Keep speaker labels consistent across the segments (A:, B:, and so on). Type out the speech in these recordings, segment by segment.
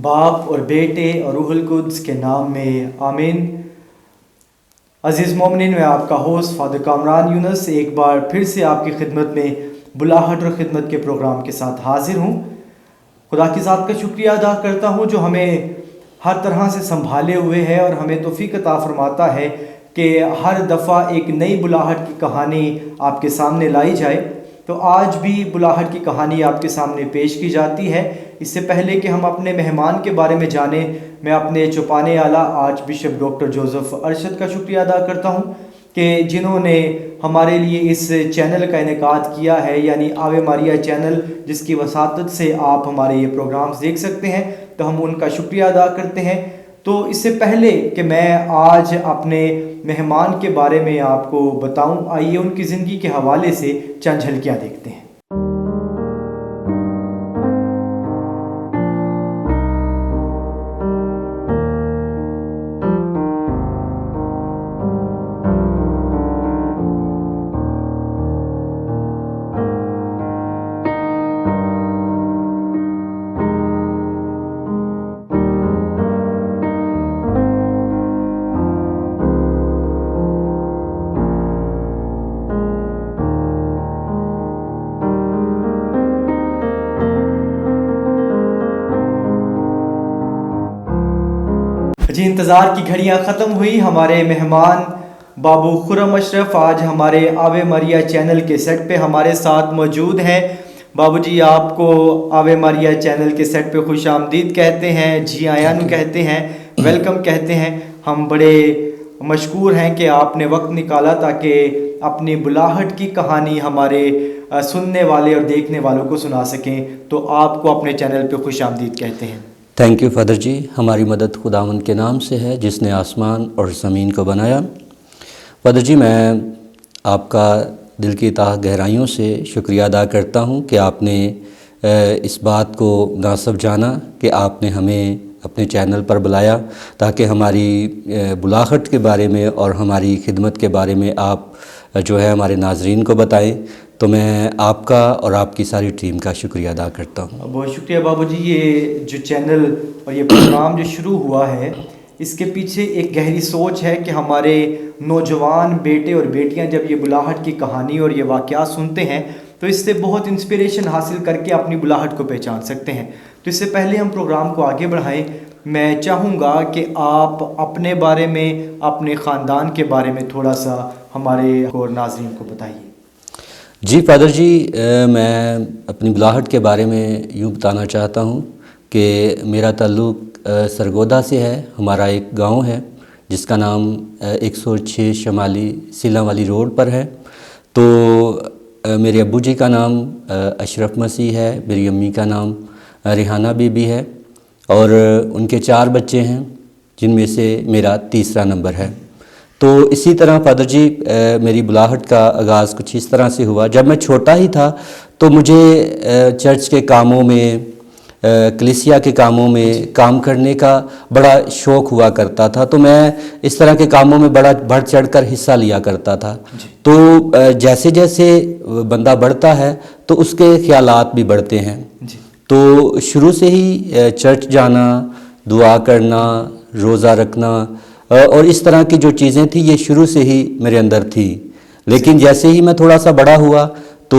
A: باپ اور بیٹے اور روح القدس کے نام میں آمین۔ عزیز مومنین، میں آپ کا ہوسٹ فادر کامران یونس ایک بار پھر سے آپ کی خدمت میں بلاہٹ اور خدمت کے پروگرام کے ساتھ حاضر ہوں۔ خدا کی ذات کا شکریہ ادا کرتا ہوں جو ہمیں ہر طرح سے سنبھالے ہوئے ہے اور ہمیں توفیق عطا فرماتا ہے کہ ہر دفعہ ایک نئی بلاہٹ کی کہانی آپ کے سامنے لائی جائے۔ تو آج بھی بلاہٹ کی کہانی آپ کے سامنے پیش کی جاتی ہے۔ اس سے پہلے کہ ہم اپنے مہمان کے بارے میں جانیں، میں اپنے چوپانے اعلیٰ arch bishop doctor Joseph Arshad کا شکریہ ادا کرتا ہوں کہ جنہوں نے ہمارے لیے اس چینل کا انعقاد کیا ہے، یعنی آوے ماریا چینل، جس کی وساطت سے آپ ہمارے یہ پروگرامز دیکھ سکتے ہیں، تو ہم ان کا شکریہ ادا کرتے ہیں۔ تو اس سے پہلے کہ میں آج اپنے مہمان کے بارے میں آپ کو بتاؤں، آئیے ان کی زندگی کے حوالے سے چند جھلکیاں دیکھتے ہیں۔ جی، انتظار کی گھڑیاں ختم ہوئی۔ ہمارے مہمان بابو خرم اشرف آج ہمارے آوے ماریا چینل کے سیٹ پہ ہمارے ساتھ موجود ہیں۔ بابو جی، آپ کو آوے ماریا چینل کے سیٹ پہ خوش آمدید کہتے ہیں، جی آیان کہتے ہیں، ویلکم کہتے ہیں۔ ہم بڑے مشکور ہیں کہ آپ نے وقت نکالا تاکہ اپنی بلاہٹ کی کہانی ہمارے سننے والے اور دیکھنے والوں کو سنا سکیں، تو آپ کو اپنے چینل پہ خوش آمدید کہتے ہیں۔
B: تھینک یو فادر جی، ہماری مدد خداوند کے نام سے ہے جس نے آسمان اور زمین کو بنایا۔ فادر جی، میں آپ کا دل کی تہ گہرائیوں سے شکریہ ادا کرتا ہوں کہ آپ نے اس بات کو مناسب جانا کہ آپ نے ہمیں اپنے چینل پر بلایا تاکہ ہماری بلاہٹ کے بارے میں اور ہماری خدمت کے بارے میں آپ جو ہے ہمارے ناظرین کو بتائیں۔ تو میں آپ کا اور آپ کی ساری ٹیم کا شکریہ ادا کرتا ہوں۔
A: بہت شکریہ بابو جی۔ یہ جو چینل اور یہ پروگرام جو شروع ہوا ہے، اس کے پیچھے ایک گہری سوچ ہے کہ ہمارے نوجوان بیٹے اور بیٹیاں جب یہ بلاہٹ کی کہانی اور یہ واقعات سنتے ہیں تو اس سے بہت انسپریشن حاصل کر کے اپنی بلاہٹ کو پہچان سکتے ہیں۔ تو اس سے پہلے ہم پروگرام کو آگے بڑھائیں، میں چاہوں گا کہ آپ اپنے بارے میں، اپنے خاندان کے بارے میں تھوڑا سا ہمارے اور ناظرین کو بتائیے۔
B: جی فادر جی، میں اپنی بلاہٹ کے بارے میں یوں بتانا چاہتا ہوں کہ میرا تعلق سرگودا سے ہے۔ ہمارا ایک گاؤں ہے جس کا نام 106 شمالی سیلا والی روڈ پر ہے۔ تو میرے ابو جی کا نام اشرف مسیح ہے، میری امی کا نام ریحانہ بی بی ہے، اور ان کے 4 بچے ہیں جن میں سے میرا تیسرا نمبر ہے۔ تو اسی طرح فادر جی، میری بلاہٹ کا آغاز کچھ اس طرح سے ہوا۔ جب میں چھوٹا ہی تھا تو مجھے چرچ کے کاموں میں، کلیسیا کے کاموں میں کام کرنے کا بڑا شوق ہوا کرتا تھا، تو میں اس طرح کے کاموں میں بڑا بڑھ چڑھ کر حصہ لیا کرتا تھا۔ تو جیسے جیسے بندہ بڑھتا ہے تو اس کے خیالات بھی بڑھتے ہیں۔ تو شروع سے ہی چرچ جانا، دعا کرنا، روزہ رکھنا اور اس طرح کی جو چیزیں تھیں یہ شروع سے ہی میرے اندر تھی۔ لیکن جیسے ہی میں تھوڑا سا بڑا ہوا تو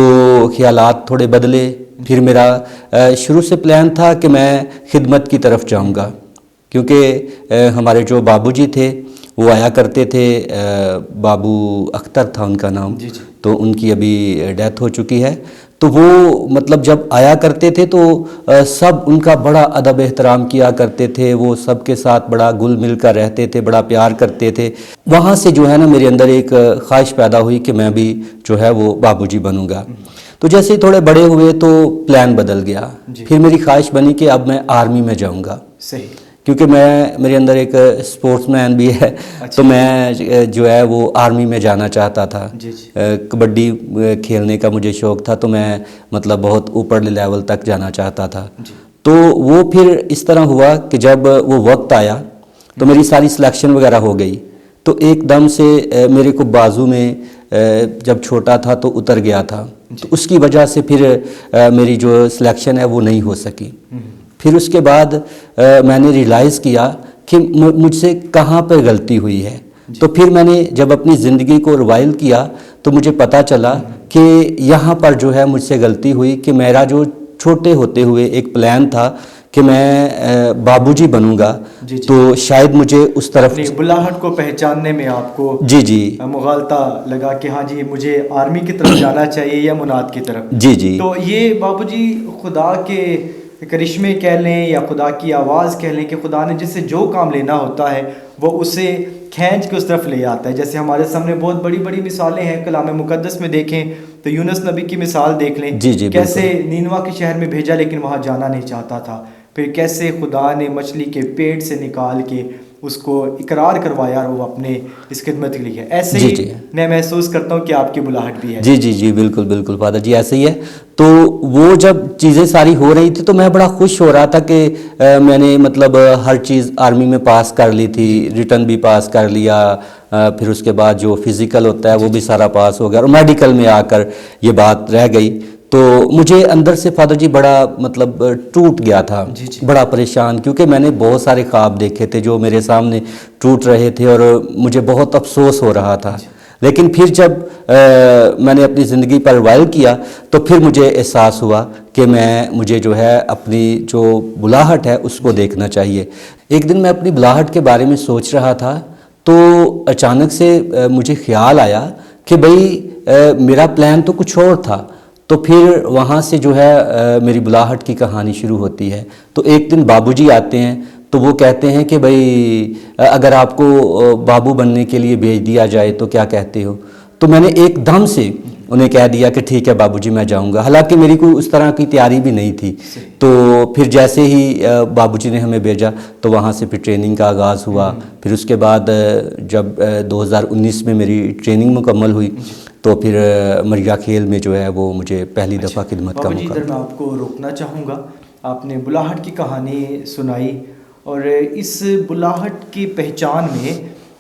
B: خیالات تھوڑے بدلے۔ پھر میرا شروع سے پلان تھا کہ میں خدمت کی طرف جاؤں گا، کیونکہ ہمارے جو بابو جی تھے وہ آیا کرتے تھے، بابو اختر تھا ان کا نام، تو ان کی ابھی ڈیتھ ہو چکی ہے۔ تو وہ مطلب جب آیا کرتے تھے تو سب ان کا بڑا ادب احترام کیا کرتے تھے، وہ سب کے ساتھ بڑا گل مل کر رہتے تھے، بڑا پیار کرتے تھے۔ وہاں سے جو ہے نا میرے اندر ایک خواہش پیدا ہوئی کہ میں بھی جو ہے وہ بابو جی بنوں گا۔ تو جیسے ہی تھوڑے بڑے ہوئے تو پلان بدل گیا۔ پھر میری خواہش بنی کہ اب میں آرمی میں جاؤں گا، کیونکہ میرے اندر ایک سپورٹس مین بھی ہے، تو میں جو ہے وہ آرمی میں جانا چاہتا تھا۔ کبڈی کھیلنے کا مجھے شوق تھا، تو میں مطلب بہت اوپر لیول تک جانا چاہتا تھا۔ تو وہ پھر اس طرح ہوا کہ جب وہ وقت آیا تو میری ساری سلیکشن وغیرہ ہو گئی، تو ایک دم سے میرے کو بازو میں جب چھوٹا تھا تو اتر گیا تھا، تو اس کی وجہ سے پھر میری جو سلیکشن ہے وہ نہیں ہو سکی۔ پھر اس کے بعد میں نے ریئلائز کیا کہ مجھ سے کہاں پہ غلطی ہوئی ہے. تو پھر میں نے جب اپنی زندگی کو ریوائل کیا تو مجھے پتہ چلا کہ یہاں پر جو ہے مجھ سے غلطی ہوئی کہ میرا جو چھوٹے ہوتے ہوئے ایک پلان تھا کہ میں بابو جی بنوں گا, تو شاید مجھے اس طرف
A: بلاہٹ کو پہچاننے میں آپ کو
B: جی
A: مغالطہ لگا کہ ہاں جی مجھے آرمی کی طرف جانا چاہیے یا مناد کی طرف.
B: جی
A: تو یہ بابو جی خدا کے کرشمے کہہ لیں یا خدا کی آواز کہہ لیں کہ خدا نے جس سے جو کام لینا ہوتا ہے وہ اسے کھینچ کے اس طرف لے آتا ہے. جیسے ہمارے سامنے بہت بڑی بڑی مثالیں ہیں کلام مقدس میں دیکھیں تو یونس نبی کی مثال دیکھ لیں, کیسے نینوا کے شہر میں بھیجا لیکن وہاں جانا نہیں چاہتا تھا, پھر کیسے خدا نے مچھلی کے پیٹ سے نکال کے اس کو اقرار کروایا اور وہ اپنے اس خدمت کے لیے. ایسے ہی میں محسوس کرتا ہوں کہ آپ کی بلاہٹ بھی ہے.
B: جی بالکل فادر جی ایسے ہی ہے. تو وہ جب چیزیں ساری ہو رہی تھی تو میں بڑا خوش ہو رہا تھا کہ میں نے مطلب ہر چیز آرمی میں پاس کر لی تھی, ریٹن بھی پاس کر لیا, پھر اس کے بعد جو فزیکل ہوتا ہے وہ بھی سارا پاس ہو گیا, اور میڈیکل میں آ کر یہ بات رہ گئی. تو مجھے اندر سے فادر جی بڑا مطلب ٹوٹ گیا تھا, بڑا پریشان, کیونکہ میں نے بہت سارے خواب دیکھے تھے جو میرے سامنے ٹوٹ رہے تھے اور مجھے بہت افسوس ہو رہا تھا. لیکن پھر جب میں نے اپنی زندگی پر ریوائل کیا تو پھر مجھے احساس ہوا کہ مجھے جو ہے اپنی جو بلاہٹ ہے اس کو دیکھنا چاہیے. ایک دن میں اپنی بلاہٹ کے بارے میں سوچ رہا تھا تو اچانک سے مجھے خیال آیا کہ بھئی میرا پلان تو کچھ اور تھا. تو پھر وہاں سے جو ہے میری بلاہٹ کی کہانی شروع ہوتی ہے. تو ایک دن بابو جی آتے ہیں تو وہ کہتے ہیں کہ بھئی اگر آپ کو بابو بننے کے لیے بھیج دیا جائے تو کیا کہتے ہو. تو میں نے ایک دم سے انہیں کہہ دیا کہ ٹھیک ہے بابو جی میں جاؤں گا, حالانکہ میری کوئی اس طرح کی تیاری بھی نہیں تھی. تو پھر جیسے ہی بابو جی نے ہمیں بھیجا تو وہاں سے پھر ٹریننگ کا آغاز ہوا. پھر اس کے بعد جب 2019 میں میری ٹریننگ مکمل ہوئی تو پھر مریا کھیل میں جو ہے وہ مجھے پہلی دفعہ خدمت کا موقع.
A: ادھر میں آپ کو روکنا چاہوں گا, آپ نے بلاہٹ کی کہانی سنائی, اور اس بلاہٹ کی پہچان میں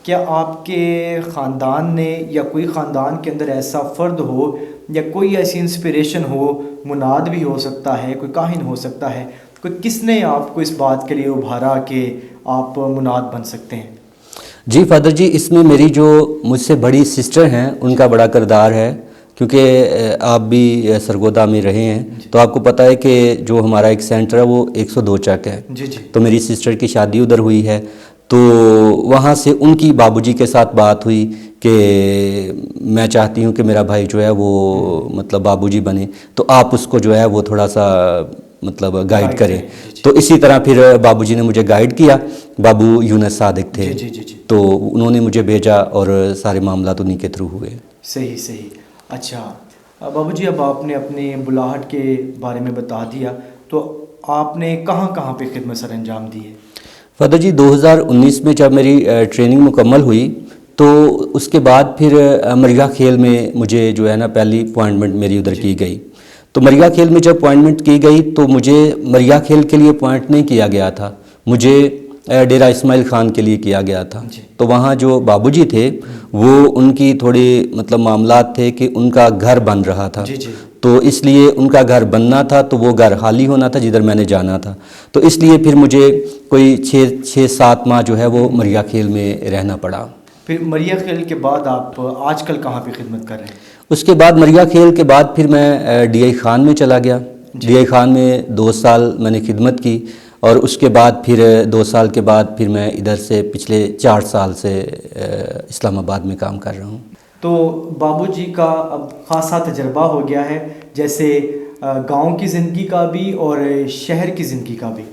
A: کیا آپ کے خاندان نے یا کوئی خاندان کے اندر ایسا فرد ہو یا کوئی ایسی انسپریشن ہو, مناد بھی ہو سکتا ہے, کوئی کاہن ہو سکتا ہے, کوئی کس نے آپ کو اس بات کے لیے ابھارا کہ آپ مناد بن سکتے ہیں؟
B: جی فادر جی, اس میں میری جو مجھ سے بڑی سسٹر ہیں ان کا بڑا کردار ہے, کیونکہ آپ بھی سرگودا میں رہے ہیں تو آپ کو پتہ ہے کہ جو ہمارا ایک سینٹر ہے وہ 102 چک ہے. تو میری سسٹر کی شادی ادھر ہوئی ہے, تو وہاں سے ان کی بابو جی کے ساتھ بات ہوئی کہ میں چاہتی ہوں کہ میرا بھائی جو ہے وہ مطلب بابو جی بنے, تو آپ اس کو جو ہے وہ تھوڑا سا مطلب گائیڈ کریں. تو اسی طرح پھر بابو جی نے مجھے گائیڈ کیا. بابو یونس صادق تھے, تو انہوں نے مجھے بھیجا اور سارے معاملات انہی کے تھرو ہوئے.
A: صحیح. اچھا بابو جی, اب آپ نے اپنی بلاہٹ کے بارے میں بتا دیا, تو آپ نے کہاں پہ خدمت سر انجام دی ہے؟
B: فادر جی 2019 میں جب میری ٹریننگ مکمل ہوئی تو اس کے بعد پھر مریا کھیل میں مجھے جو ہے نا پہلی اپوائنٹمنٹ میری ادھر کی گئی. تو مریا کھیل میں جب اپوائنٹمنٹ کی گئی تو مجھے مریا کھیل کے لیے اپوائنٹ نہیں کیا گیا تھا, مجھے ڈیرہ اسماعیل خان کے لیے کیا گیا تھا. تو وہاں جو بابو جی تھے وہ ان کی تھوڑی مطلب معاملات تھے کہ ان کا گھر بن رہا تھا, تو اس لیے ان کا گھر بننا تھا تو وہ گھر خالی ہونا تھا جدھر میں نے جانا تھا. تو اس لیے پھر مجھے کوئی 6-7 ماہ جو ہے وہ مریا کھیل میں رہنا پڑا.
A: پھر مریا کھیل کے بعد آپ آج کل کہاں پہ خدمت کر رہے ہیں؟
B: اس کے بعد مریا کھیل کے بعد پھر میں ڈی آئی خان میں چلا گیا. ڈی آئی خان میں 2 سال میں نے خدمت کی, اور اس کے بعد پھر 2 سال کے بعد پھر میں ادھر سے پچھلے 4 سال سے اسلام آباد میں کام کر رہا ہوں.
A: تو بابو جی کا اب خاصا تجربہ ہو گیا ہے, جیسے گاؤں کی زندگی کا بھی اور شہر کی زندگی کا بھی.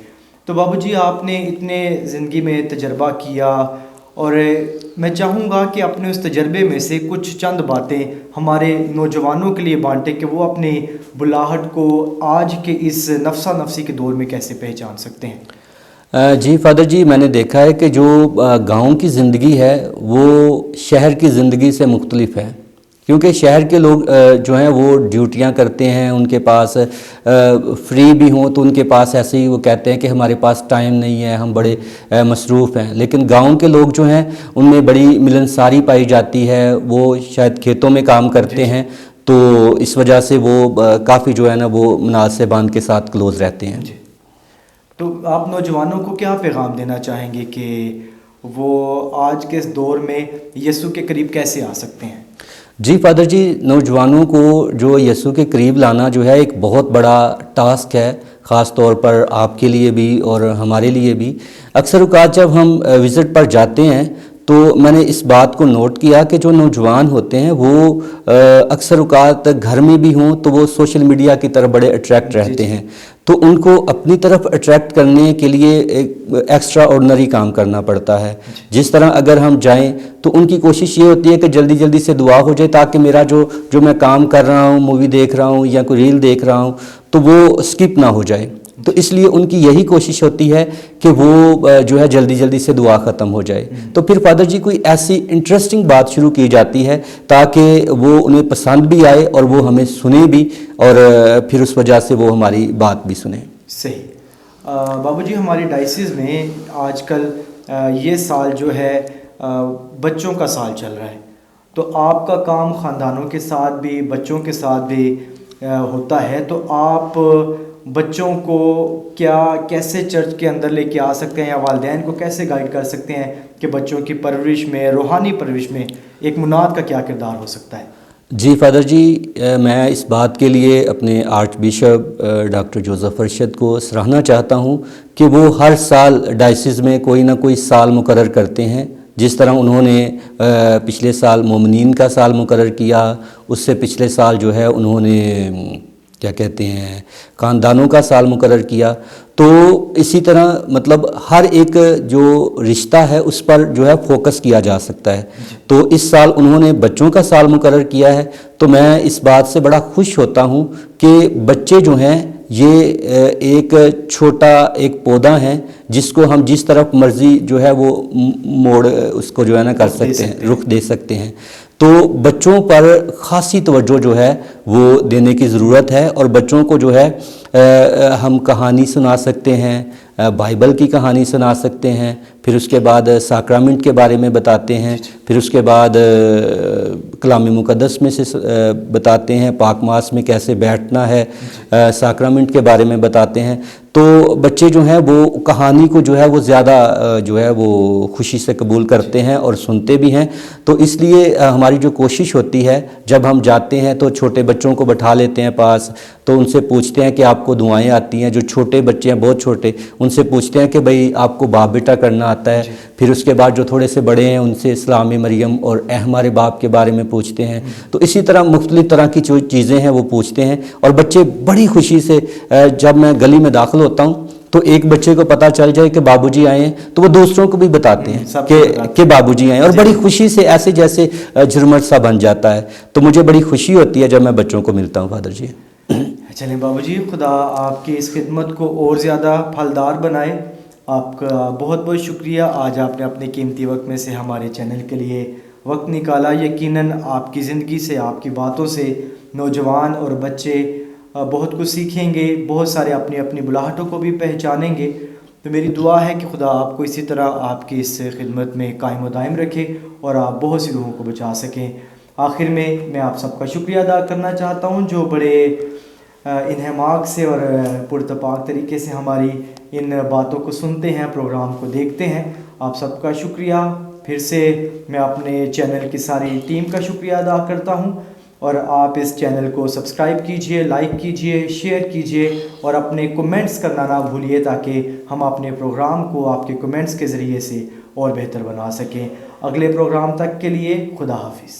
A: تو بابو جی آپ نے اتنے زندگی میں تجربہ کیا, اور میں چاہوں گا کہ اپنے اس تجربے میں سے کچھ چند باتیں ہمارے نوجوانوں کے لیے بانٹیں کہ وہ اپنی بلاہٹ کو آج کے اس نفسا نفسی کے دور میں کیسے پہچان سکتے ہیں.
B: جی فادر جی, میں نے دیکھا ہے کہ جو گاؤں کی زندگی ہے وہ شہر کی زندگی سے مختلف ہے, کیونکہ شہر کے لوگ جو ہیں وہ ڈیوٹیاں کرتے ہیں, ان کے پاس فری بھی ہوں تو ان کے پاس ایسے ہی وہ کہتے ہیں کہ ہمارے پاس ٹائم نہیں ہے, ہم بڑے مصروف ہیں. لیکن گاؤں کے لوگ جو ہیں ان میں بڑی ملنساری پائی جاتی ہے, وہ شاید کھیتوں میں کام کرتے ہیں, تو اس وجہ سے وہ کافی جو ہے نا وہ مناسبان کے ساتھ کلوز رہتے ہیں.
A: تو آپ نوجوانوں کو کیا پیغام دینا چاہیں گے کہ وہ آج کے اس دور میں یسوع کے قریب کیسے آ سکتے ہیں؟
B: جی فادر جی، نوجوانوں کو جو یسوع کے قریب لانا جو ہے ایک بہت بڑا ٹاسک ہے، خاص طور پر آپ کے لیے بھی اور ہمارے لیے بھی۔ اکثر اوقات جب ہم وزٹ پر جاتے ہیں تو میں نے اس بات کو نوٹ کیا کہ جو نوجوان ہوتے ہیں وہ اکثر اوقات گھر میں بھی ہوں تو وہ سوشل میڈیا کی طرف بڑے اٹریکٹ رہتے ہیں، تو ان کو اپنی طرف اٹریکٹ کرنے کے لیے ایک ایکسٹرا آرڈنری کام کرنا پڑتا ہے۔ جس طرح اگر ہم جائیں تو ان کی کوشش یہ ہوتی ہے کہ جلدی جلدی سے دعا ہو جائے تاکہ میرا جو میں کام کر رہا ہوں، مووی دیکھ رہا ہوں یا کوئی ریل دیکھ رہا ہوں تو وہ اسکپ نہ ہو جائے، تو اس لیے ان کی یہی کوشش ہوتی ہے کہ وہ جو ہے جلدی جلدی سے دعا ختم ہو جائے۔ تو پھر فادر جی کوئی ایسی انٹرسٹنگ بات شروع کی جاتی ہے تاکہ وہ انہیں پسند بھی آئے اور وہ ہمیں سنیں بھی، اور پھر اس وجہ سے وہ ہماری بات بھی سنیں۔
A: صحیح۔ بابو جی، ہماری ڈائسز میں آج کل یہ سال جو ہے بچوں کا سال چل رہا ہے، تو آپ کا کام خاندانوں کے ساتھ بھی بچوں کے ساتھ بھی ہوتا ہے، تو آپ بچوں کو کیسے چرچ کے اندر لے کے آ سکتے ہیں یا والدین کو کیسے گائیڈ کر سکتے ہیں کہ بچوں کی پرورش میں، روحانی پرورش میں ایک مناد کا کیا کردار ہو سکتا ہے؟
B: جی فادر جی، میں اس بات کے لیے اپنے arch bishop doctor Joseph Arshad کو سراہنا چاہتا ہوں کہ وہ ہر سال ڈائسز میں کوئی نہ کوئی سال مقرر کرتے ہیں۔ جس طرح انہوں نے پچھلے سال مومنین کا سال مقرر کیا، اس سے پچھلے سال جو ہے انہوں نے کیا کہتے ہیں خاندانوں کا سال مقرر کیا، تو اسی طرح مطلب ہر ایک جو رشتہ ہے اس پر جو ہے فوکس کیا جا سکتا ہے۔ تو اس سال انہوں نے بچوں کا سال مقرر کیا ہے، تو میں اس بات سے بڑا خوش ہوتا ہوں کہ بچے جو ہیں یہ ایک چھوٹا ایک پودا ہے جس کو ہم جس طرف مرضی جو ہے وہ موڑ اس کو جو ہے نا کر سکتے ہیں، رخ دے سکتے ہیں۔ تو بچوں پر خاصی توجہ جو ہے وہ دینے کی ضرورت ہے، اور بچوں کو جو ہے ہم کہانی سنا سکتے ہیں، بائبل کی کہانی سنا سکتے ہیں، پھر اس کے بعد ساکرامنٹ کے بارے میں بتاتے ہیں، پھر اس کے بعد کلام مقدس میں سے بتاتے ہیں، پاک ماس میں کیسے بیٹھنا ہے، ساکرامنٹ کے بارے میں بتاتے ہیں۔ تو بچے جو ہیں وہ کہانی کو جو ہے وہ زیادہ جو ہے وہ خوشی سے قبول کرتے ہیں اور سنتے بھی ہیں۔ تو اس لیے ہماری جو کوشش ہوتی ہے جب ہم جاتے ہیں تو چھوٹے بچوں کو بٹھا لیتے ہیں پاس، تو ان سے پوچھتے ہیں کہ آپ کو دعائیں آتی ہیں، جو چھوٹے بچے ہیں بہت چھوٹے ان سے پوچھتے ہیں کہ بھئی آپ کو باپ بیٹا کرنا آتا ہے، پھر اس کے بعد جو تھوڑے سے بڑے ہیں ان سے اسلام مریم اور اے ہمارے باپ کے بارے میں پوچھتے ہیں۔ تو اسی طرح مختلف طرح کی جو چیزیں ہیں وہ پوچھتے ہیں، اور بچے بڑی خوشی سے جب میں گلی میں داخل ہوتا ہوں تو ایک بچے کو پتہ چل جائے کہ بابو جی آئے ہیں تو وہ دوسروں کو بھی بتاتے ہیں کہ بابو جی آئے ہیں، اور بڑی خوشی سے ایسے جیسے جھرمٹ سا بن جاتا ہے۔ تو مجھے بڑی خوشی ہوتی ہے جب میں بچوں کو ملتا ہوں فادر جی۔
A: چلیں بابو جی، خدا آپ کی اس خدمت کو اور زیادہ پھلدار بنائے۔ آپ کا بہت بہت شکریہ، آج آپ نے اپنے قیمتی وقت میں سے ہمارے چینل کے لیے وقت نکالا۔ یقیناً آپ کی زندگی سے، آپ کی باتوں سے نوجوان اور بچے بہت کچھ سیکھیں گے، بہت سارے اپنی اپنی بلاہٹوں کو بھی پہچانیں گے۔ تو میری دعا ہے کہ خدا آپ کو اسی طرح آپ کی اس خدمت میں قائم و دائم رکھے اور آپ بہت سی روحوں کو بچا سکیں۔ آخر میں آپ سب کا شکریہ ادا کرنا چاہتا ہوں جو بڑے انہماک سے اور پرتپاک طریقے سے ہماری ان باتوں کو سنتے ہیں، پروگرام کو دیکھتے ہیں۔ آپ سب کا شکریہ۔ پھر سے میں اپنے چینل کی ساری ٹیم کا شکریہ ادا کرتا ہوں، اور آپ اس چینل کو سبسکرائب کیجئے، لائک کیجئے، شیئر کیجئے اور اپنے کومنٹس کرنا نہ بھولیے تاکہ ہم اپنے پروگرام کو آپ کے کومنٹس کے ذریعے سے اور بہتر بنا سکیں۔ اگلے پروگرام تک کے لیے خدا حافظ۔